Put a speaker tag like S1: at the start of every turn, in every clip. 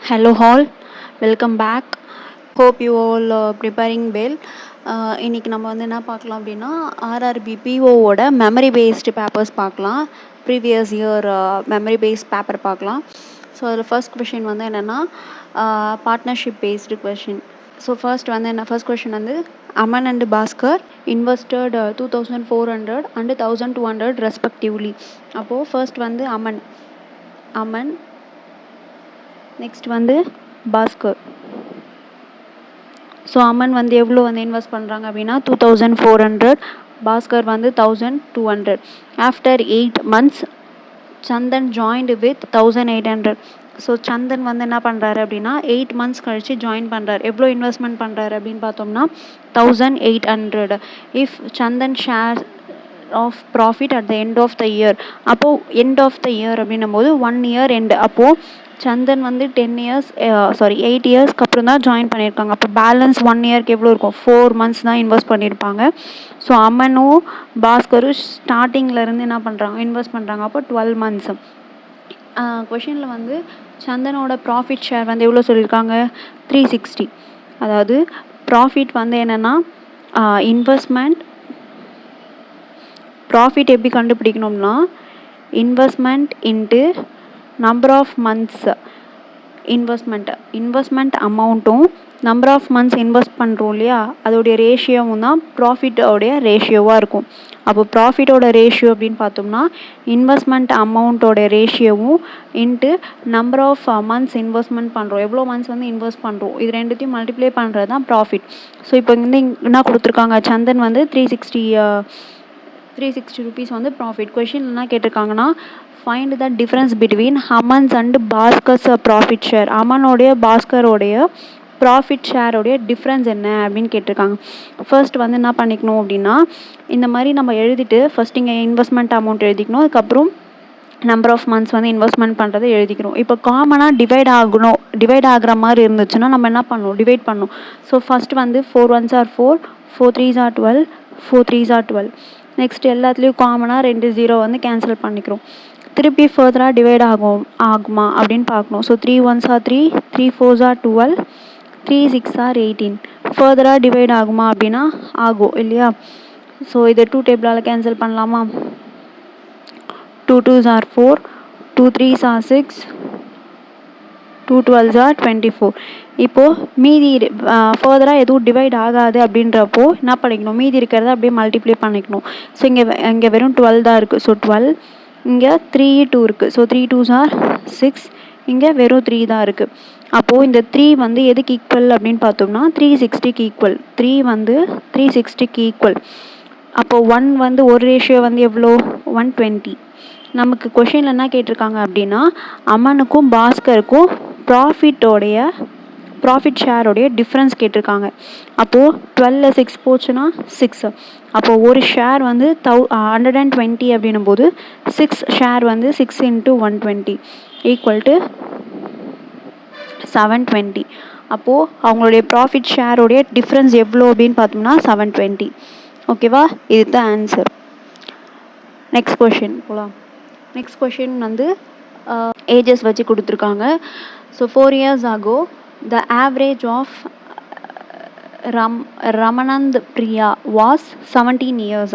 S1: Hello all, welcome back. Hope you all preparing well. இன்னைக்கு நம்ம வந்து என்ன பார்க்கலாம் அப்படின்னா ஆர்ஆர்பி பிஓவோட மெமரி பேஸ்டு பேப்பர்ஸ் பார்க்கலாம். Previous year memory based paper பார்க்கலாம். ஸோ அதில் ஃபர்ஸ்ட் கொஷின் வந்து என்னென்னா partnership based question. So first question வந்து Aman and Bhaskar invested 2400 and 1200 respectively. அப்போது ஃபர்ஸ்ட் வந்து அமன் நெக்ஸ்ட் வந்து பாஸ்கர். ஸோ அமன் வந்து எவ்வளோ வந்து இன்வெஸ்ட் பண்ணுறாங்க அப்படின்னா 2400, பாஸ்கர் வந்து 1200. After 8 months Chandan joined with 1800. So Chandan வந்து என்ன பண்ணுறாரு அப்படின்னா 8 months கழித்து ஜாயின் பண்ணுறாரு. எவ்வளோ இன்வெஸ்ட்மெண்ட் பண்ணுறாரு அப்படின்னு பார்த்தோம்னா 1800. If Chandan share of profit at the end of the year. அப்போது எண்ட் ஆஃப் த இயர் அப்படின்னும் போது 1 year எண்டு. அப்போது சந்தன் வந்து 8 இயர்ஸ்க்கு அப்புறம் தான் ஜாயின் பண்ணியிருக்காங்க. அப்போ பேலன்ஸ் 1 yearக்கு எவ்வளோ இருக்கும்? 4 months தான் இன்வெஸ்ட் பண்ணியிருப்பாங்க. ஸோ அமனும் பாஸ்கரும் ஸ்டார்டிங்லேருந்து என்ன பண்ணுறாங்க? இன்வெஸ்ட் பண்ணுறாங்க. அப்போ 12 months. கொஷினில் வந்து சந்தனோட ப்ராஃபிட் ஷேர் வந்து எவ்வளோ சொல்லியிருக்காங்க? 360. அதாவது ப்ராஃபிட் வந்து என்னென்னா ப்ராஃபிட் எப்படி கண்டுபிடிக்கணும்னா investment into number of months investment அமௌண்ட்டும் நம்பர் ஆஃப் மந்த்ஸ் இன்வெஸ்ட் பண்ணுறோம் இல்லையா, அதோடைய ரேஷியோவும் தான் ப்ராஃபிட்டோடைய ரேஷியோவாக இருக்கும். அப்போ ப்ராஃபிட்டோட ரேஷியோ அப்படின்னு பார்த்தோம்னா இன்வெஸ்ட்மெண்ட் அமௌண்ட்டோட ரேஷியோவும் into number of months investment பண்ணுறோம், எவ்வளோ மந்த்ஸ் வந்து இன்வெஸ்ட் பண்ணுறோம், இது ரெண்டுத்தையும் மல்டிப்ளை பண்ணுறது தான் ப்ராஃபிட். ஸோ இப்போ வந்து என்ன கொடுத்துருக்காங்க? சந்தன் வந்து 360 rupees வந்து ப்ராஃபிட். கொஷின் என்ன கேட்டிருக்காங்கன்னா find the difference between Aman's and Bhaskar's profit share. அமனோடைய பாஸ்கரோடைய ப்ராஃபிட் ஷேரோடைய டிஃப்ரென்ஸ் என்ன அப்படின்னு கேட்டிருக்காங்க. ஃபர்ஸ்ட் வந்து என்ன பண்ணிக்கணும் அப்படின்னா இந்த மாதிரி நம்ம எழுதிட்டு ஃபர்ஸ்ட் இங்கே இன்வெஸ்ட்மெண்ட் அமௌண்ட் எழுதிக்கணும், அதுக்கப்புறம் நம்பர் ஆஃப் மந்த்ஸ் வந்து இன்வெஸ்ட்மெண்ட் பண்ணுறதை எழுதிக்கணும். இப்போ காமனாக டிவைட் ஆகிற மாதிரி இருந்துச்சுன்னா நம்ம என்ன பண்ணணும்? டிவைட் பண்ணணும். ஸோ ஃபர்ஸ்ட் வந்து 4 1s are 4, 4 3s are 12, 4 3s are 12. Next எல்லாத்துலேயும் காமனாக 2 0 வந்து கேன்சல் பண்ணிக்கிறோம். திருப்பி ஃபர்தராக டிவைட் ஆகுமா அப்படின்னு பார்க்கணும். So 3 1s are 3, 3 4s are 12, 3 6 are 18. ஃபர்தராக டிவைட் ஆகுமா அப்படின்னா ஆகும் இல்லையா? ஸோ இதை 2 டேபிளால் கேன்சல் பண்ணலாமா? 2 2s are 4, 2 3s are 6, 2 12s are 24. இப்போது மீதி ஃபர்தராக எதுவும் டிவைட் ஆகாது அப்படின்றப்போ என்ன பண்ணிக்கணும்? மீதி இருக்கிறத அப்படியே மல்டிப்ளை பண்ணிக்கணும். ஸோ இங்கே வெறும் 12 தான் இருக்குது. ஸோ 12, இங்கே 3 2 இருக்குது. ஸோ 3 2s are 6, இங்கே வெறும் 3 தான் இருக்குது. அப்போது இந்த 3 வந்து எதுக்கு ஈக்குவல் அப்படின்னு பார்த்தோம்னா 360க்கு ஈக்குவல். 3 வந்து 360க்கு ஈக்குவல். அப்போது 1 வந்து ஒரு ரேஷியோ வந்து எவ்வளோ? 120. நமக்கு கொஷினில் என்ன கேட்டிருக்காங்க அப்படின்னா அமனுக்கும் பாஸ்கருக்கும் ப்ராஃபிட் ஷேரோடைய டிஃப்ரென்ஸ் கேட்டிருக்காங்க. அப்போது 12ல் 6 போச்சுன்னா 6. அப்போது ஒரு ஷேர் வந்து 120 அப்படின்னும் போது 6 ஷேர் வந்து 6 × 120 ஈக்குவல் டு 720. அப்போது அவங்களுடைய ப்ராஃபிட் ஷேரோடைய டிஃப்ரென்ஸ் எவ்வளோ அப்படின்னு பார்த்தோம்னா 720. ஓகேவா? இதுதான் ஆன்சர். நெக்ஸ்ட் கொஷின் போகலாம். நெக்ஸ்ட் கொஷின் வந்து ஏஜஸ் வச்சு கொடுத்துருக்காங்க. So 4 years ago the average of Ramanand Priya was 17 years.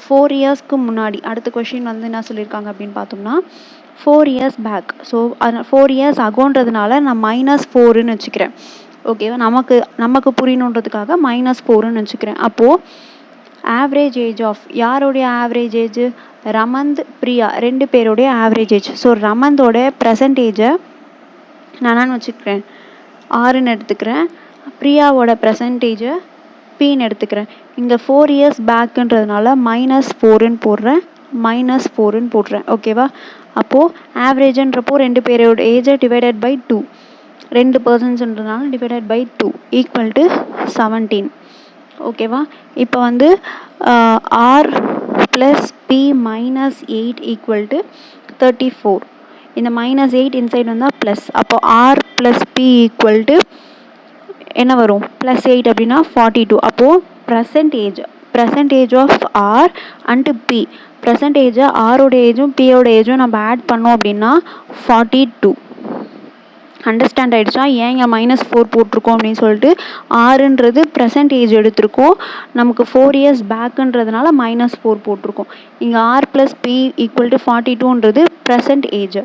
S1: 4 yearsக்கு முன்னாடி. அடுத்த கொஷின் வந்து என்ன சொல்லியிருக்காங்க அப்படின்னு பார்த்தோம்னா 4 years back. ஸோ 4 years agoன்றதுனால நான் -4ன்னு வச்சுக்கிறேன். ஓகேவா? நமக்கு புரியணுன்றதுக்காக -4ன்னு வச்சுக்கிறேன். அப்போது ஆவரேஜ் ஏஜ் ஆஃப் யாருடைய ஆவரேஜ் ஏஜ்? ரமந்த் பிரியா 2 பேருடைய ஆவரேஜ் ஏஜ். ஸோ ரமந்தோட ப்ரெசன்டேஜை நானான்னு வச்சுக்கிறேன் 6ன்னு எடுத்துக்கிறேன். பிரியாவோட ப்ரெசன்டேஜை Pன்னு எடுத்துக்கிறேன். இங்கே 4 years பேக்குன்றதுனால -4ன்னு போடுறேன். ஓகேவா? அப்போது ஆவரேஜ்ன்றப்போ 2 பேரோட ஏஜை டிவைடட் பை 2, 2 personsன்றதுனால டிவைடட் பை 2 ஈக்குவல் டு 17. ஓகேவா? இப்போ வந்து R + P -8 ஈக்குவல் டு 34. இந்த -8 இன்சைட் வந்தால் ப்ளஸ். அப்போ R + P ஈக்குவல் டு என்ன வரும்? +8 அப்படின்னா 42. அப்போது percentage of R and P, ப்ரெசன்டேஜை ஆரோட ஏஜும் பியோட ஏஜும் நம்ம ஆட் பண்ணோம் அப்படின்னா 42. அண்டர்ஸ்டாண்ட் ஆகிடுச்சா ஏன் இங்கே -4 போட்டிருக்கோம் அப்படின்னு சொல்லிட்டு. ஆறுன்றது ப்ரெசன்ட் ஏஜ் எடுத்திருக்கோம், நமக்கு 4 இயர்ஸ் பேக்குன்றதுனால -4 போட்டிருக்கோம். இங்கே R + P = 42ன்றது ப்ரெசன்ட் ஏஜ்.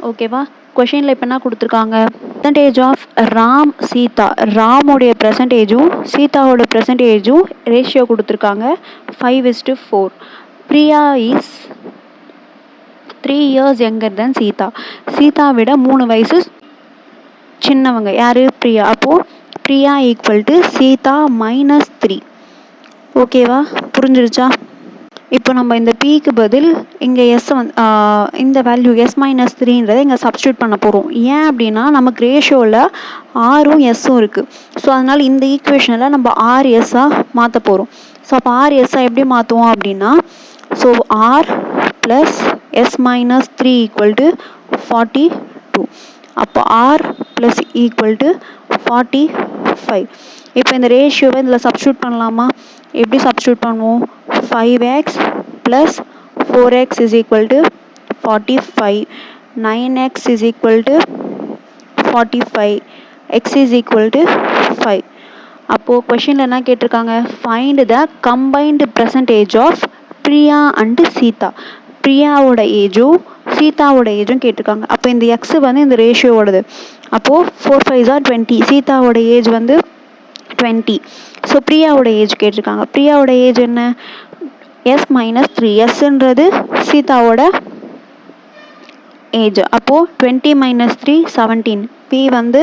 S1: ஓகேவா? கொஷினில் இப்போ என்ன கொடுத்துருக்காங்க, பர்சன்டேஜ் ஆஃப் ராம் சீதா, ராமோடைய ப்ரெசன்டேஜும் சீதாவோட ப்ரெசன்டேஜும் ரேஷியோ கொடுத்துருக்காங்க 5:4. Priya is 3 years younger then Sita, Sita விட 3 வயசு சின்னவங்க யார், பிரியா. அப்போது பிரியா = சீதா -3. ஓகேவா? புரிஞ்சிருச்சா? இப்போ நம்ம இந்த பிக்கு பதில் இங்கே எஸ் இந்த வேல்யூ S-3ன்றதை இங்கே சப்ஸ்டியூட் பண்ண போகிறோம். ஏன் அப்படின்னா நமக்கு ரேஷியோவில் ஆரும் எஸ்ஸும் இருக்குது. ஸோ அதனால் இந்த ஈக்குவேஷனில் நம்ம RSஆக மாற்ற போகிறோம். ஸோ அப்போ RSஆக எப்படி மாற்றுவோம் அப்படின்னா, ஸோ R + S-3 = 42. அப்போ R + =45. இப்போ இந்த ரேஷியோவை இதில் சப்ஸ்டியூட் பண்ணலாமா? எப்படி சப்ஸ்டியூட் பண்ணுவோம்? 5x + 4x = 45, 9x = 45, x = 5. அப்போது கொஷினில் என்ன கேட்டிருக்காங்க, find the combined percentage of Priya and Sita. பிரியாவோட ஏஜும் சீதாவோட ஏஜும் கேட்டிருக்காங்க. அப்போ இந்த எக்ஸ் வந்து இந்த ரேஷியோவோடது. அப்போது 4 5 are 20, சீதாவோட ஏஜ் வந்து 20. ஸோ பிரியாவோட ஏஜ் கேட்டிருக்காங்க. பிரியாவோட ஏஜ் என்ன, S-3. எஸ்ன்றது சீதாவோட ஏஜ். அப்போது 20 - 3 17. பி வந்து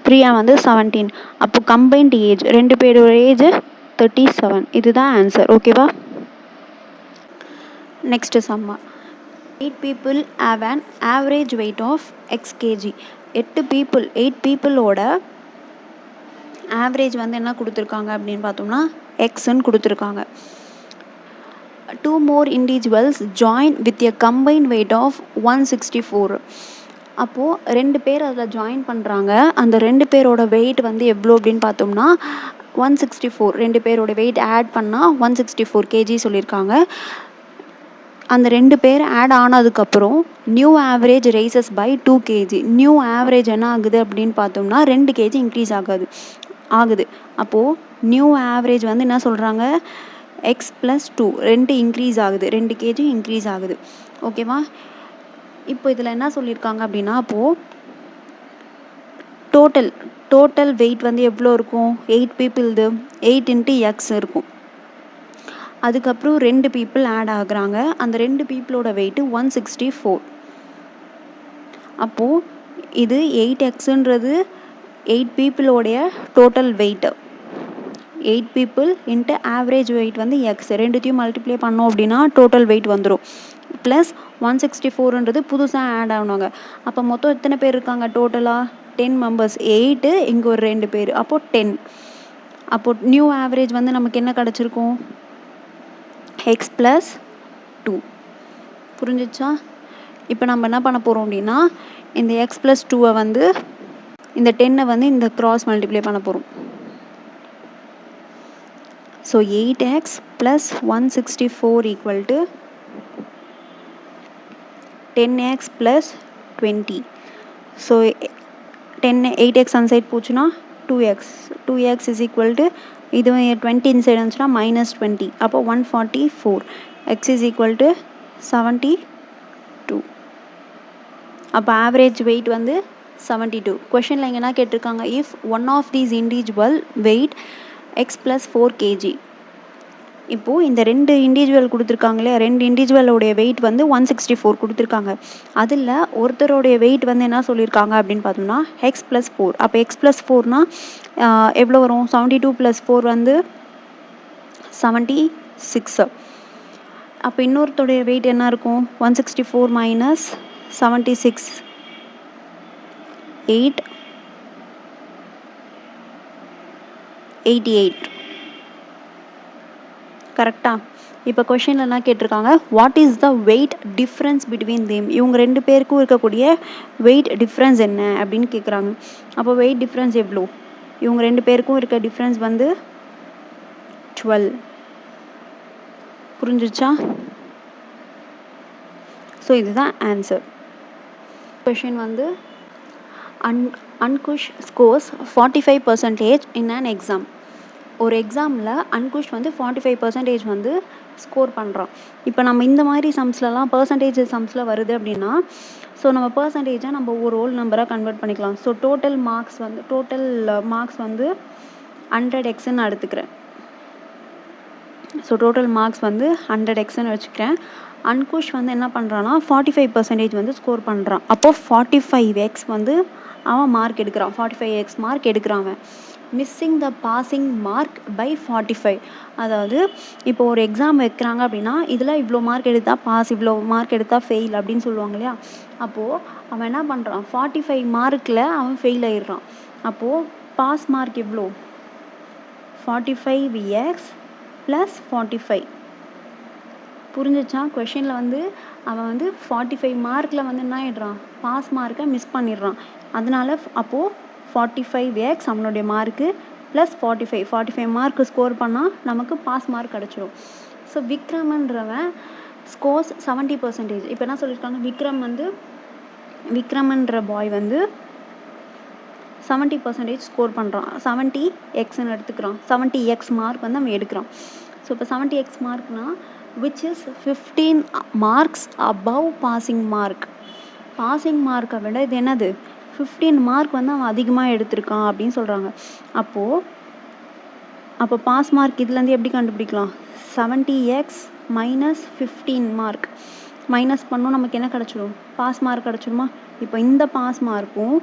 S1: பிரியா வந்து 17. அப்போது கம்பைன்டு ஏஜ் ரெண்டு பேரோட ஏஜ் 37. இதுதான் ஆன்சர். ஓகேவா? Next Shammah. 8 people have an average weight of x kg. 8 பீப்புளோட ஆவரேஜ் வந்து என்ன கொடுத்துருக்காங்க அப்படின்னு பார்த்தோம்னா எக்ஸ்ன்னு கொடுத்துருக்காங்க. 2 more individuals join with a combined weight of 164. அப்போது 2 பேர் அதில் ஜாயின் பண்ணுறாங்க. அந்த 2 பேரோட வெயிட் வந்து எவ்வளோ அப்படின்னு பார்த்தோம்னா 164. 2 பேரோட வெயிட் ஆட் பண்ணால் 164 kg சொல்லியிருக்காங்க. அந்த 2 பேர் ஆட் ஆனதுக்கப்புறம் new average rises by 2 kg. New average என்ன ஆகுது அப்படின்னு பார்த்தோம்னா 2 kg இன்க்ரீஸ் ஆகுது. அப்போது நியூ ஆவரேஜ் வந்து என்ன சொல்கிறாங்க, x + 2 2 இன்க்ரீஸ் ஆகுது, 2 kg இன்க்ரீஸ் ஆகுது. ஓகேவா? இப்போ இதில் என்ன சொல்லியிருக்காங்க அப்படின்னா, அப்போது டோட்டல் வெயிட் வந்து எவ்வளோ இருக்கும், 8 பீப்புள்து 8 × x இருக்கும். அதுக்கப்புறம் 2 பீப்புள் ஆட் ஆகுறாங்க. அந்த 2 பீப்புளோட வெயிட்டு 164. அப்போது இது 8xன்றது 8 பீப்புளோடைய total weight. 8 people × average weight வந்து x, ரெண்டுத்தையும் மல்டிப்ளை பண்ணோம் அப்படின்னா டோட்டல் வெயிட் வந்துடும். ப்ளஸ் 164ன்றது புதுசாக ஆட் ஆனவங்க. அப்போ மொத்தம் எத்தனை பேர் இருக்காங்க டோட்டலாக, 10 மெம்பர்ஸ். 8 இங்கே ஒரு 2 பேர், அப்போது 10. அப்போது நியூ ஆவரேஜ் வந்து நமக்கு என்ன கிடச்சிருக்கும், x + 2. புரிஞ்சிச்சா? இப்போ நம்ம என்ன பண்ண போகிறோம் அப்படின்னா, இந்த x + 2 வந்து இந்த 10 வந்து இந்த கிராஸ் மல்டிப்ளை பண்ண போகிறோம். So 8x + 164 = 10x + 20. So 8x அந்த சைட் போச்சுன்னா 2x. 2x = இது 20 இன்சைட் இருந்துச்சுன்னா -20. அப்போ 144. x = 72. அப்போ ஆவரேஜ் வெயிட் வந்து 72. கொஷனில் இங்கே என்ன கேட்டிருக்காங்க, if one of these individual weight x + 4 kg. இப்போது இந்த 2 இண்டிவிஜுவல் கொடுத்துருக்காங்களே, 2 இண்டிவிஜுவலோடைய வெயிட் வந்து 164 கொடுத்துருக்காங்க. அதில் ஒருத்தரோடைய வெயிட் வந்து என்ன சொல்லியிருக்காங்க அப்படின்னு பார்த்தோம்னா x + 4. அப்போ x + 4னா எவ்வளோ வரும், 72 + 4 வந்து 76. அப்போ இன்னொருத்தருடைய வெயிட் என்ன இருக்கும், 164 - 76 8 88. கரெக்டாக? இப்போ கொஷினில் என்ன கேட்டிருக்காங்க, what is the weight difference between them. இவங்க 2 பேருக்கும் இருக்கக்கூடிய வெயிட் டிஃப்ரென்ஸ் என்ன அப்படின்னு கேட்குறாங்க. அப்போ வெயிட் டிஃப்ரென்ஸ் எவ்வளோ, இவங்க 2 பேருக்கும் இருக்க டிஃப்ரென்ஸ் வந்து 12. புரிஞ்சிச்சா? ஸோ இதுதான் ஆன்சர். கொஷின் வந்து Ankush scores 45% in an exam. ஒரு எக்ஸாமில் அன்குஷ் வந்து 45% வந்து ஸ்கோர் பண்ணுறான். இப்போ நம்ம இந்த மாதிரி சம்ஸ்லலாம் பர்சன்டேஜ் சம்ஸில் வருது அப்படின்னா, ஸோ நம்ம பர்சன்டேஜை நம்ம ஒரு ஹோல் நம்பராக கன்வெர்ட் பண்ணிக்கலாம். ஸோ டோட்டல் மார்க்ஸ் வந்து 100xன்னு எடுத்துக்கிறேன். ஸோ டோட்டல் மார்க்ஸ் வந்து 100xன்னு வச்சுக்கிறேன். அன்குஷ் வந்து என்ன பண்ணுறான்னா 45% வந்து ஸ்கோர் பண்ணுறான். அப்போது 45x வந்து அவன் மார்க் எடுக்கிறான். 45x மார்க் எடுக்கிறான் அவன். Missing the passing mark by 45. அதாவது இப்போ ஒரு எக்ஸாம் வைக்கிறாங்க அப்படின்னா இதில் இவ்வளோ மார்க் எடுத்தால் பாஸ், இவ்வளோ மார்க் எடுத்தால் ஃபெயில் அப்படின்னு சொல்லுவாங்க இல்லையா. அப்போது அவன் என்ன பண்ணுறான், 45 மார்க்கில் அவன் ஃபெயில் ஆயிடுறான். அப்போது பாஸ் மார்க் எவ்வளோ, 45x + 45. புரிஞ்சிச்சா? கொஷினில் வந்து அவன் வந்து 45 மார்க்கில் வந்து என்ன ஆகிடுறான், பாஸ் மார்க்கை மிஸ் பண்ணிடுறான். அதனால அப்போது 45x அவனுடைய மார்க்கு ப்ளஸ் 45 மார்க்கு ஸ்கோர் பண்ணால் நமக்கு பாஸ் மார்க் கிடச்சிரும். ஸோ விக்ரமன்றவன் ஸ்கோர்ஸ் 70%. இப்போ என்ன சொல்லியிருக்காங்க, விக்ரமன்ற பாய் வந்து 70% ஸ்கோர் பண்ணுறான். 70xன்னு எடுத்துக்கிறான். 70x மார்க் வந்து அவன் எடுக்கிறான். ஸோ இப்போ 70x மார்க்னா which is 15 marks above passing mark. Passing மார்க்கை விட இது என்னது, 15 மார்க் வந்து அவன் அதிகமாக எடுத்திருக்கான் அப்படின்னு சொல்கிறாங்க. அப்போ பாஸ் மார்க் இதுலேருந்து எப்படி கண்டுபிடிக்கலாம், 70x - 15 மார்க் மைனஸ் பண்ணோம், நமக்கு என்ன கிடச்சிடும், பாஸ் மார்க் கிடச்சிருமா. இப்போ இந்த பாஸ் மார்க்கும்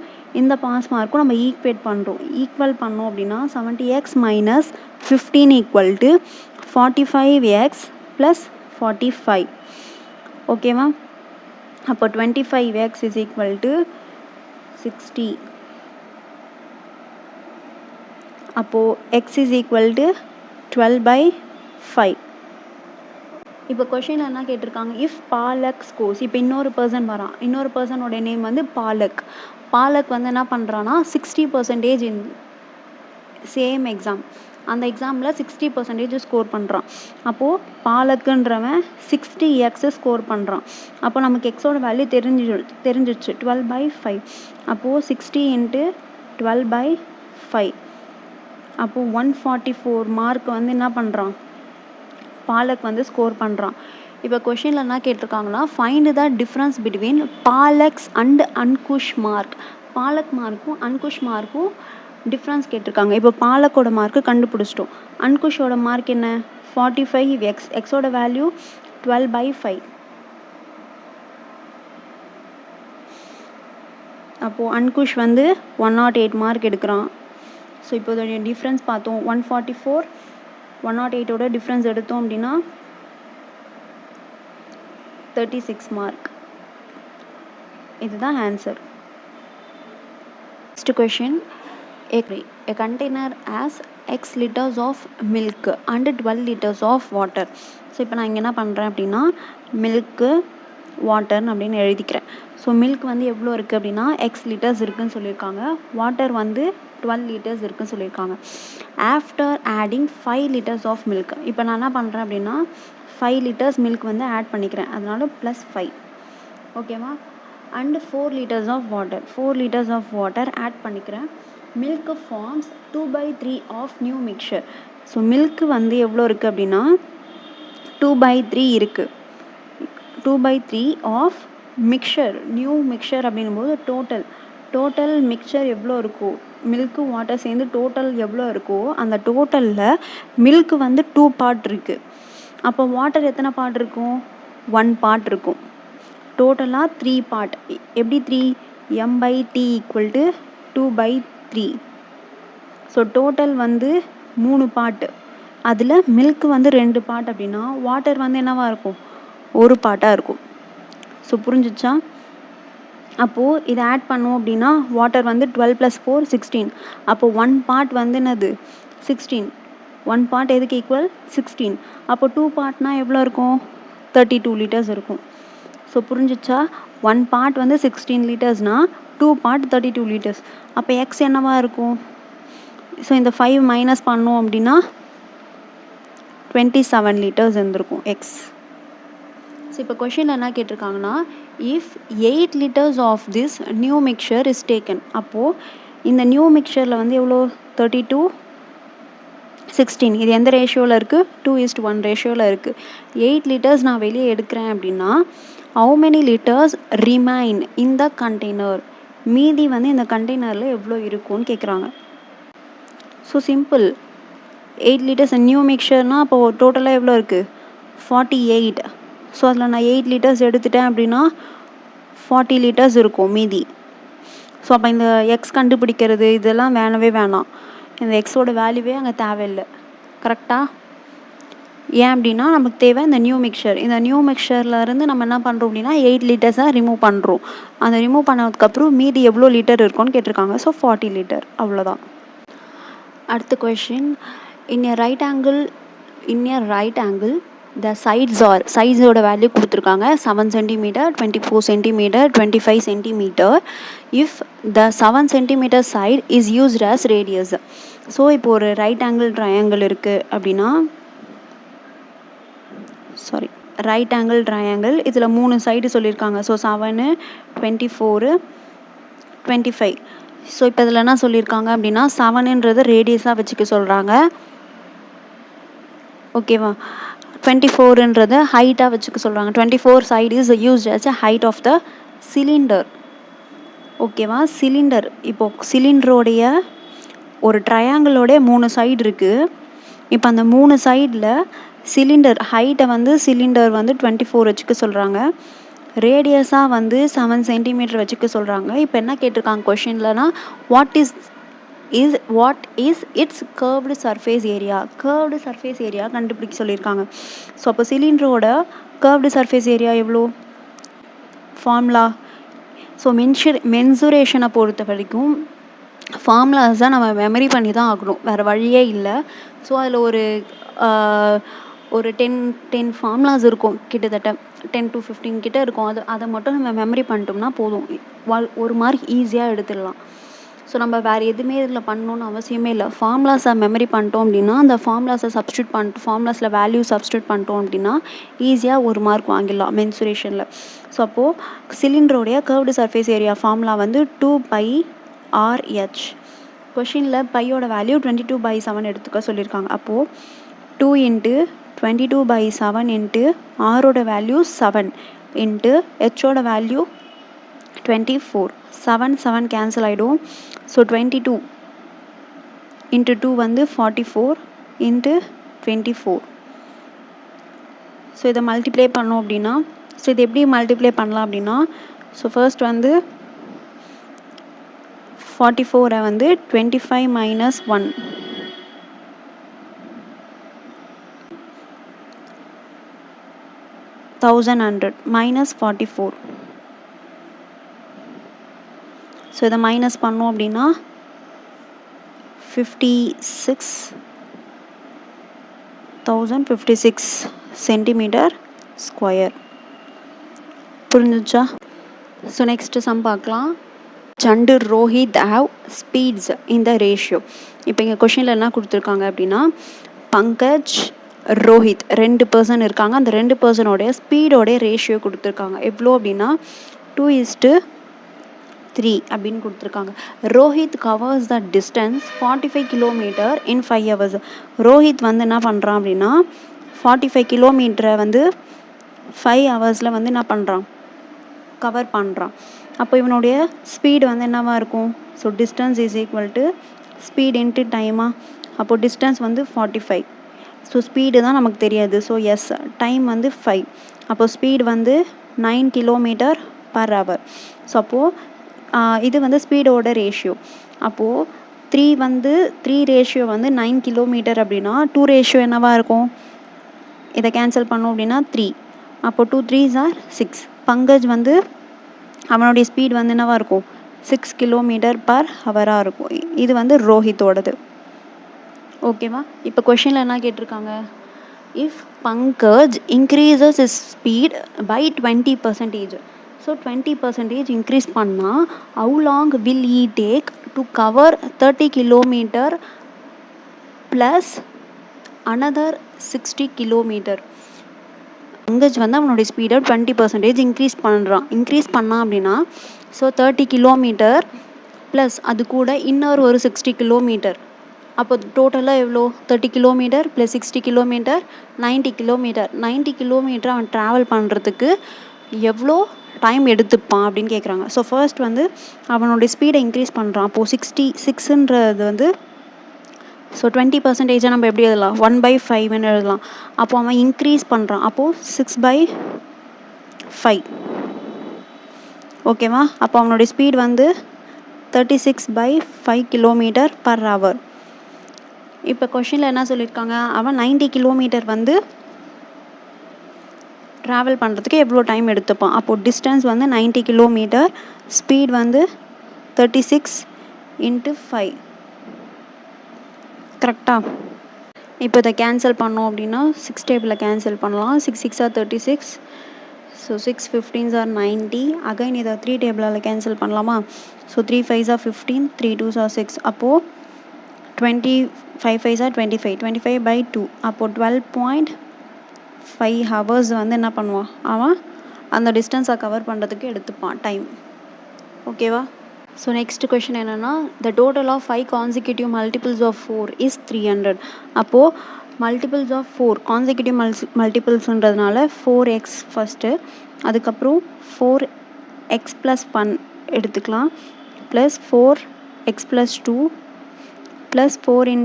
S1: நம்ம ஈக்குவல் பண்ணோம் அப்படின்னா 70x - 15 = 45x + 45. ஓகேவா? அப்போ 25x = 60. அப்போது x = 12/5. இப்போ கொஷினில் என்ன கேட்டிருக்காங்க, இஃப் பாலக் ஸ்கோர்ஸ், இப்போ இன்னொரு பர்சனோட நேம் வந்து பாலக் வந்து என்ன பண்ணுறான்னா 60% இன் சேம் எக்ஸாம், அந்த எக்ஸாமில் 60% ஸ்கோர் பண்ணுறான். அப்போது பாலக்குன்றவன் 60x ஸ்கோர் பண்ணுறான். அப்போ நமக்கு எக்ஸோட வேல்யூ தெரிஞ்சிச்சு 12/5. அப்போது 60 × 12/5. அப்போது 144 மார்க் வந்து என்ன பண்ணுறான், பாலக் வந்து ஸ்கோர் பண்ணுறான். இப்போ கொஷினில் என்ன கேட்டிருக்காங்கன்னா, find the difference between Palak's and Ankush mark. Palak மார்க்கும் அன்குஷ் மார்க்கும் டிஃப்ரென்ஸ் கேட்டிருக்காங்க. இப்போ பாலக்கோட மார்க்கு கண்டுபிடிச்சிட்டோம். அன்குஷோட மார்க் என்ன, 45x, எக்ஸோட வேல்யூ 12/5. அப்போது அன்குஷ் வந்து 108 மார்க் எடுக்கிறான். ஸோ இப்போ இதோடைய டிஃப்ரென்ஸ் பார்த்தோம், 144 108ஓட டிஃப்ரென்ஸ் எடுத்தோம் அப்படின்னா 36 மார்க். இதுதான் answer. Next question, a container has x liters of milk and 12 liters of water. So இப்போ நான் இங்கே என்ன பண்ணுறேன் அப்படின்னா மில்க்கு வாட்டர்னு அப்படின்னு எழுதிக்கிறேன். ஸோ மில்க் வந்து எவ்வளோ இருக்குது அப்படின்னா x லிட்டர்ஸ் இருக்குதுன்னு சொல்லியிருக்காங்க. வாட்டர் வந்து 12 liters இருக்குதுன்னு சொல்லியிருக்காங்க. After adding 5 liters of milk, இப்போ நான் என்ன பண்ணுறேன் அப்படின்னா 5 liters மில்க் வந்து ஆட் பண்ணிக்கிறேன், அதனால +5. ஓகேவா? And 4 liters of water add பண்ணிக்கிறேன். Milk forms 2/3 of new mixture. So milk வந்து எவ்வளோ இருக்குது அப்படின்னா 2/3 இருக்குது. 2/3 ஆஃப் மிக்சர், நியூ மிக்சர் அப்படின்னும்போது டோட்டல் மிக்சர் எவ்வளோ இருக்கும், மில்க்கு வாட்டர் சேர்ந்து டோட்டல் எவ்வளோ இருக்கோ அந்த டோட்டலில் மில்க் வந்து 2 பார்ட் இருக்குது. அப்போ வாட்டர் எத்தனை பார்ட் இருக்கும், 1 பார்ட் இருக்கும். டோட்டலாக 3 பார்ட். எப்படி 3, m/t = 2/3. ஸோ டோட்டல் வந்து 3 பார்ட்டு, அதில் மில்க் வந்து 2 பார்ட் அப்படின்னா வாட்டர் வந்து என்னவாக இருக்கும், 1 பார்ட்டாக இருக்கும். ஸோ புரிஞ்சிச்சா? அப்போது இதை ஆட் பண்ணோம் அப்படின்னா வாட்டர் வந்து 12 + 4 16. அப்போது 1 பார்ட் வந்து என்னது 16. 1 பார்ட் எதுக்கு ஈக்குவல் 16. அப்போ 2 பார்ட்னா எவ்வளோ இருக்கும், 32 liters இருக்கும். ஸோ புரிஞ்சிச்சா? 1 பார்ட் வந்து 16 litersனால் 2 பார்ட் 32 liters. அப்போ எக்ஸ் என்னவாக இருக்கும், ஸோ இந்த 5 மைனஸ் பண்ணோம் அப்படின்னா 27 liters இருந்திருக்கும் எக்ஸ். ஸோ இப்போ கொஷினில் என்ன கேட்டிருக்காங்கன்னா, if 8 liters of this new mixture is taken. அப்போது இந்த நியூ மிக்சரில் வந்து எவ்வளோ 32:16. இது எந்த ரேஷியோவில் இருக்குது? 2:1 ரேஷியோவில் இருக்குது. 8 liters நான் வெளியே எடுக்கிறேன் அப்படின்னா how many liters remain in the container? மீதி வந்து இந்த கண்டெய்னரில் எவ்வளோ இருக்கும்னு கேட்குறாங்க. ஸோ சிம்பிள், 8 liters நியூ மிக்சர்னால் அப்போ டோட்டலாக எவ்வளோ இருக்குது? 48. ஸோ அதில் நான் 8 liters எடுத்துட்டேன் அப்படின்னா 40 liters இருக்கும் மீதி. ஸோ அப்போ இந்த எக்ஸ் கண்டுபிடிக்கிறது இதெல்லாம் வேணவே வேணாம். இந்த எக்ஸோட வேல்யூவே அங்கே தேவையில்லை. கரெக்டாக? ஏன் அப்படின்னா நமக்கு தேவை இந்த நியூ மிக்சர். இந்த நியூ மிக்சர்லேருந்து நம்ம என்ன பண்ணுறோம் அப்படின்னா 8 liters ரிமூவ் பண்ணுறோம். அந்த ரிமூவ் பண்ணதுக்கப்புறம் மீதி எவ்வளோ லிட்டர் இருக்கும்னு கேட்டிருக்காங்க. ஸோ 40 liter, அவ்வளோதான். அடுத்த question, in a right angle the சைட்ஸோட வேல்யூ கொடுத்துருக்காங்க. 7 cm, 24 cm, 25 cm. If the 7 cm side is used as radius. So இப்போ ஒரு ரைட் ஆங்கிள் ட்ரையாங்கிள் இருக்குது அப்படின்னா, ரைட் ஆங்கிள் ட்ரையாங்கிள் இதில் 3 சைடு சொல்லியிருக்காங்க. ஸோ 7, 24, 25. ஸோ இப்போ இதில் என்ன சொல்லியிருக்காங்க அப்படின்னா 7ன்றது ரேடியஸாக வச்சுக்க சொல்கிறாங்க. ஓகேவா? 24ன்றது ஹைட்டாக வச்சுக்க சொல்கிறாங்க. 24 side is used as a height of the cylinder. ஓகேவா? சிலிண்டர், இப்போது சிலிண்டரோடைய ஒரு ட்ரையாங்கிளோடைய 3 சைடு இருக்குது. இப்போ அந்த 3 சைடில் சிலிண்டர் ஹைட்டை வந்து சிலிண்டர் வந்து 24 வச்சுக்க சொல்கிறாங்க. ரேடியஸாக வந்து 7 cm வச்சுக்க சொல்கிறாங்க. இப்போ என்ன கேட்டிருக்காங்க கொஷின்லனா, what is its curved surface area. Curved surface area கண்டுபிடிக்க சொல்லியிருக்காங்க. ஸோ அப்போ சிலிண்டரோட கர்வ்டு சர்ஃபேஸ் ஏரியா எவ்வளோ? ஃபார்முலா. ஸோ மென்சுரேஷனை பொறுத்த வரைக்கும் ஃபார்முலாஸ் தான் நம்ம மெமரி பண்ணி தான் ஆகணும், வேறு வழியே இல்லை. ஸோ அதில் ஒரு 10 ஃபார்முலாஸ் இருக்கும், கிட்டத்தட்ட 10 to 15 கிட்ட இருக்கும். அதை மட்டும் நம்ம மெமரி பண்ணிட்டோம்னா போதும், ஒரு மார்க் ஈஸியாக எடுத்துடலாம். ஸோ நம்ம வேறு எதுவுமே இதில் பண்ணணுன்னு அவசியமே இல்லை. ஃபார்முலாஸை மெமரி பண்ணிட்டோம் அப்படின்னா அந்த ஃபார்முலாஸில் வேல்யூ சப்ஸ்டியூட் பண்ணிட்டோம் அப்படின்னா ஈஸியாக ஒரு மார்க் வாங்கிடலாம் மென்சுரேஷனில். ஸோ அப்போது சிலிண்டருடைய கர்வ்டு சர்ஃபேஸ் ஏரியா ஃபார்முலா வந்து 2πRH. கொஷினில் பையோட வேல்யூ 22/7 எடுத்துக்க சொல்லியிருக்காங்க. அப்போது 2 × 22/7 இன்ட்டு ஆரோட வேல்யூ 7 இன்ட்டு ஹெச்சோட வேல்யூ 24. 7 கேன்சல் ஆகிடும். ஸோ 22 × 2 வந்து 44 இன்ட்டு 24. ஸோ இதை மல்டிப்ளை பண்ணோம் அப்படின்னா, ஸோ இது எப்படி மல்டிப்ளை பண்ணலாம் அப்படின்னா, ஸோ ஃபர்ஸ்ட் வந்து 44 வந்து 25 - 1 1100 - 44. ஸோ இதை மைனஸ் பண்ணோம் அப்படின்னா 56,056 சென்டிமீட்டர் ஸ்கொயர். புரிஞ்சுச்சா? ஸோ நெக்ஸ்ட்டு சம் பார்க்கலாம். and Rohit have speeds in the ratio. இப்போ இங்கே கொஷினில் என்ன கொடுத்துருக்காங்க அப்படின்னா, பங்கஜ் ரோஹித் 2 பர்சன் இருக்காங்க. அந்த 2 பர்சனோடைய ஸ்பீடோடைய ரேஷியோ கொடுத்துருக்காங்க. எவ்வளோ அப்படின்னா 2:3 அப்படின்னு கொடுத்துருக்காங்க. Rohit covers the distance 45 kilometre in 5 hours. Rohit வந்து என்ன பண்ணுறான் அப்படின்னா 45 கிலோமீட்டரை வந்து 5 hours வந்து என்ன பண்ணுறான், கவர் பண்ணுறான். அப்போ இவனுடைய ஸ்பீடு வந்து என்னவாக இருக்கும்? So distance is equal to speed into டைமா. அப்போது டிஸ்டன்ஸ் வந்து 45. ஸோ ஸ்பீடு தான் நமக்கு தெரியாது. ஸோ எஸ், டைம் வந்து 5. அப்போது ஸ்பீடு வந்து 9 km/h. ஸோ அப்போது இது வந்து ஸ்பீடோட ரேஷியோ. அப்போது 3 ரேஷியோ வந்து 9 km அப்படின்னா 2 ரேஷியோ என்னவாக இருக்கும்? இதை கேன்சல் பண்ணோம் அப்படின்னா 3. அப்போது 2 3s are 6. பங்கஜ் வந்து அவனுடைய ஸ்பீட் வந்து என்னவாக இருக்கும்? 6 km/h இருக்கும். இது வந்து ரோஹித்தோடது. ஓகேவா? இப்போ கொஷினில் என்ன கேட்டிருக்காங்க, if Pankaj increases is speed by 20%. So 20% increase பண்ணால் how long will he take to cover 30 km plus another 60 km. Pankaj வந்து அவனுடைய ஸ்பீடை 20% இன்க்ரீஸ் பண்ணான் அப்படின்னா ஸோ 30 கிலோமீட்டர் ப்ளஸ் அது கூட இன்னொரு ஒரு 60 கிலோமீட்டர். அப்போ டோட்டலாக எவ்வளோ? 30 கிலோமீட்டர் ப்ளஸ் 60 கிலோமீட்டர் 90 கிலோமீட்டர் அவன் ட்ராவல் பண்ணுறதுக்கு எவ்வளோ டைம் எடுத்துப்பான் அப்படின்னு கேட்குறாங்க. ஸோ ஃபர்ஸ்ட் வந்து அவனுடைய ஸ்பீடை இன்க்ரீஸ் பண்ணுறான். அப்போது 66ன்றது வந்து ஸோ 20% நம்ம எப்படி எழுதலாம்? 1/5 எழுதலாம். அப்போது அவன் இன்க்ரீஸ் பண்ணுறான். அப்போது 6/5 ஓகேவா? அப்போ அவனுடைய ஸ்பீட் வந்து 36/5 கிலோமீட்டர் பர் ஹவர். இப்போ கொஷினில் என்ன சொல்லியிருக்காங்க? அவன் 90 கிலோமீட்டர் வந்து ட்ராவல் பண்ணுறதுக்கு எவ்வளோ டைம் எடுத்துப்பான்? அப்போது டிஸ்டன்ஸ் வந்து 90 கிலோமீட்டர், ஸ்பீட் வந்து 36 × 5. கரெக்டாக? இப்போ இதை கேன்சல் பண்ணோம் அப்படின்னா 6 டேபிளில் கேன்சல் பண்ணலாம். 6 6 are 36. So 6 15s are 90. Again இதை 3 டேபிளால் கேன்சல் பண்ணலாமா? So 3 5s are 15, 3 2s are 6. அப்போது 25 5s are 25, 25/2. அப்போது 12.5 ஹவர்ஸ் வந்து என்ன பண்ணுவான்? அவன் அந்த டிஸ்டன்ஸை கவர் பண்ணுறதுக்கு எடுத்துப்பான் டைம். ஓகேவா? ஸோ நெக்ஸ்ட் கொஷின் என்னென்னா, the total of 5 consecutive multiples of 4 is 300. அப்போது மல்டிபிள்ஸ் ஆஃப் 4 கான்சிக்யூட்டிவ் மல்டிபிள்ஸ்ன்றதுனால 4x ஃபஸ்ட்டு, அதுக்கப்புறம் 4x + 1 எடுத்துக்கலாம், plus 4x + 2 plus 4 ×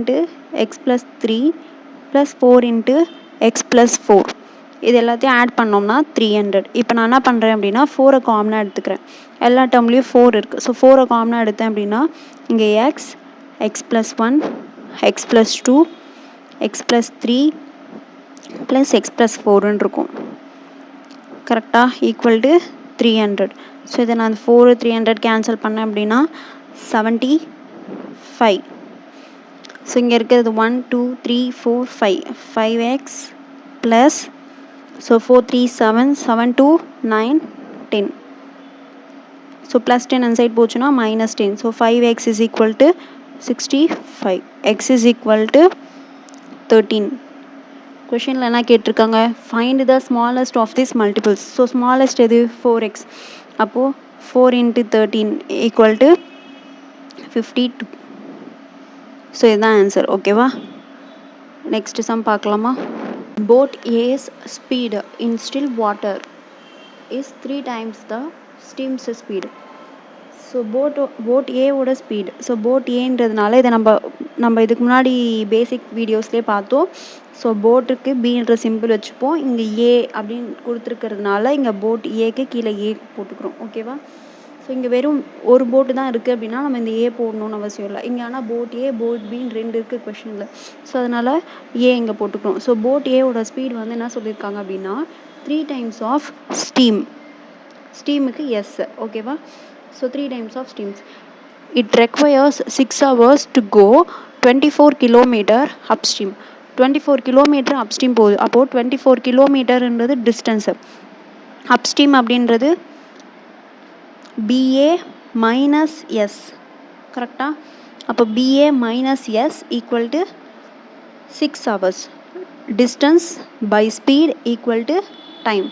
S1: x + 3 plus 4 × x + 4. இது எல்லாத்தையும் ஆட் பண்ணோம்னா 300. இப்போ நான் என்ன பண்ணுறேன் அப்படின்னா 4 காமனாக எடுத்துக்கிறேன். எல்லா டேர்ம்லேயும் 4 இருக்குது. ஸோ 4 காமனாக எடுத்தேன் அப்படின்னா இங்கே x + 1 x + 2 x + 3 plus x + 4ன்னு இருக்கும். கரெக்டாக? Equal to 300. ஸோ இதை நான் 4 300 கேன்சல் பண்ணேன் அப்படின்னா 75. ஸோ இங்கே இருக்கிறது 1 2 3 4 5 5x plus so 4 3 7 7 2 9 10. So plus 10 அந்த சைட் போச்சுன்னா -10. So 5x is equal to 65. x is equal to 13. கொஷினில் என்ன கேட்டிருக்காங்க? Find the smallest of this multiples. So smallest எது? 4x. அப்போது 4 × 13 ஈக்குவல் டு 52. ஸோ இதுதான் ஆன்சர். ஓகேவா? நெக்ஸ்ட் சம் பார்க்கலாமா? Boat A's speed in still water is 3 times the stream's speed. So boat ஏவோட speed. So boat ஏன்றதுனால இதை நம்ம இதுக்கு முன்னாடி பேசிக் வீடியோஸ்லேயே பார்த்தோம். ஸோ போட்டுக்கு பீன்ற சிம்பிள் வச்சுப்போம். இங்கே ஏ அப்படின்னு கொடுத்துருக்கிறதுனால இங்கே போட் ஏக்கு கீழே ஏ போட்டுக்கிறோம். ஓகேவா? ஸோ இங்கே வெறும் ஒரு போட்டு தான் இருக்குது அப்படின்னா நம்ம இந்த ஏ போடணும்னு அவசியம் இல்லை. இங்கே ஆனால் போட் ஏ போட் பின்னு 2 இருக்குது கொஷனில். ஸோ அதனால் ஏ இங்கே போட்டுக்கிறோம். ஸோ போட் ஏவோட ஸ்பீடு வந்து என்ன சொல்லியிருக்காங்க அப்படின்னா 3 times ஆஃப் ஸ்டீம். ஸ்டீமுக்கு எஸ். ஓகேவா? So 3 times of streams. It requires 6 hours to go 24 kilometre upstream. 24 kilometre upstream போகுது. அப்போது 24 கிலோமீட்டர்ன்றது டிஸ்டன்ஸு. அப்ஸ்ட்ரீம் அப்படின்றது BA - S. கரெக்டாக? அப்போ BA - S equal to 6 hours. Distance by speed equal to time.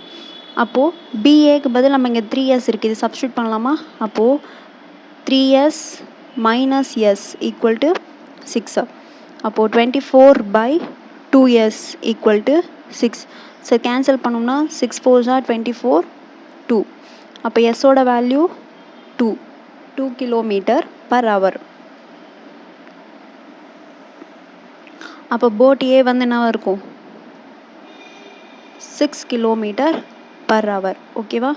S1: அப்போது BAக்கு பதில் நம்ம இங்கே 3s இருக்குது, இது சப்ஸ்டியூட் பண்ணலாமா? அப்போது 3s - S ஈக்குவல் டு 6. அப்போது 24/2s equal to 6. So cancel பண்ணோம்னா 6 4s are 24 2. அப்போ எஸ்ஸோட வேல்யூ 2 கிலோமீட்டர் பர் ஹவர். அப்போ போட் ஏ வந்து என்ன இருக்கும்? 6 கிலோமீட்டர் பர் ஹவர். ஓகேவா?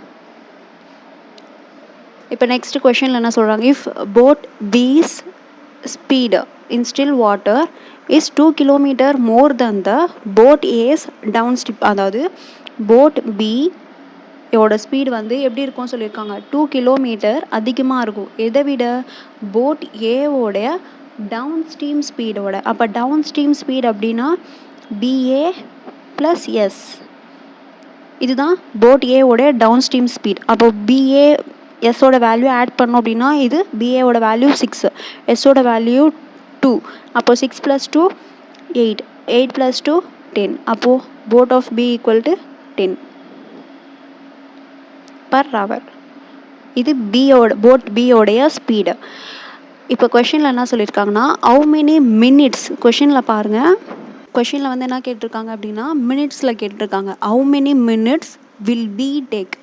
S1: இப்போ நெக்ஸ்ட் கொஷனில் என்ன சொல்கிறாங்க? If boat B's speed in still water is 2 kilometre more then the boat A's downstream. அதாவது போட் பி யோட ஸ்பீடு வந்து எப்படி இருக்கும்னு சொல்லியிருக்காங்க? 2 கிலோமீட்டர் அதிகமாக இருக்கும். எதை விட? போட் ஏவோடைய டவுன் ஸ்ட்ரீம் ஸ்பீடோட. அப்போ டவுன் ஸ்ட்ரீம் ஸ்பீட் அப்படின்னா BA + S. இதுதான் போட் ஏவோடைய டவுன் ஸ்ட்ரீம் ஸ்பீட். அப்போ BA எஸ்ஸோட வேல்யூ ஆட் பண்ணோம் அப்படின்னா இது BAவோட வேல்யூ 6, எஸ்ஸோட வேல்யூ 2. அப்போது 6 + 2 8, 8 + 2 10. அப்போது boat of B equal to 10 per hour. இது போட் பியோடைய ஸ்பீடு. இப்போ கொஷினில் என்ன சொல்லியிருக்காங்கன்னா how many minutes, கொஷினில் பாருங்கள், கொஷினில் வந்து என்ன கேட்டிருக்காங்க அப்படின்னா மினிட்ஸில் கேட்டிருக்காங்க. how many minutes will be take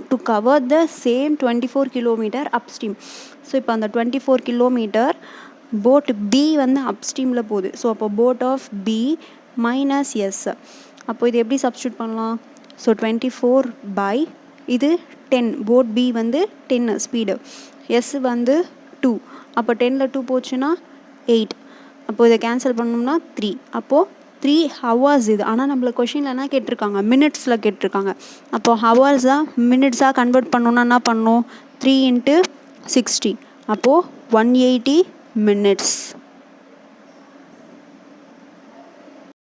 S1: to cover the same 24 kilometer upstream. So இப்போ அந்த 24 kilometer போட் பி வந்து அப்ஸ்ட்ரீமில் போகுது. ஸோ அப்போ boat of B minus S. அப்போ இது எப்படி சப்ஸ்டியூட் பண்ணலாம்? ஸோ 24 by இது 10, போட் பி வந்து 10 ஸ்பீடு, எஸ் வந்து 2, அப்போ 10ல் 2 போச்சுன்னா 8, அப்போது இதை கேன்சல் பண்ணோம்னா 3, அப்போது 3 hours இது. ஆனால் நம்மள கொஷினில் என்ன கேட்டிருக்காங்க? மினிட்ஸில் கேட்டிருக்காங்க. அப்போது ஹவர்ஸாக மினிட்ஸாக கன்வெர்ட் பண்ணோன்னா என்ன பண்ணணும்? 3 × 60, அப்போது 180 minutes.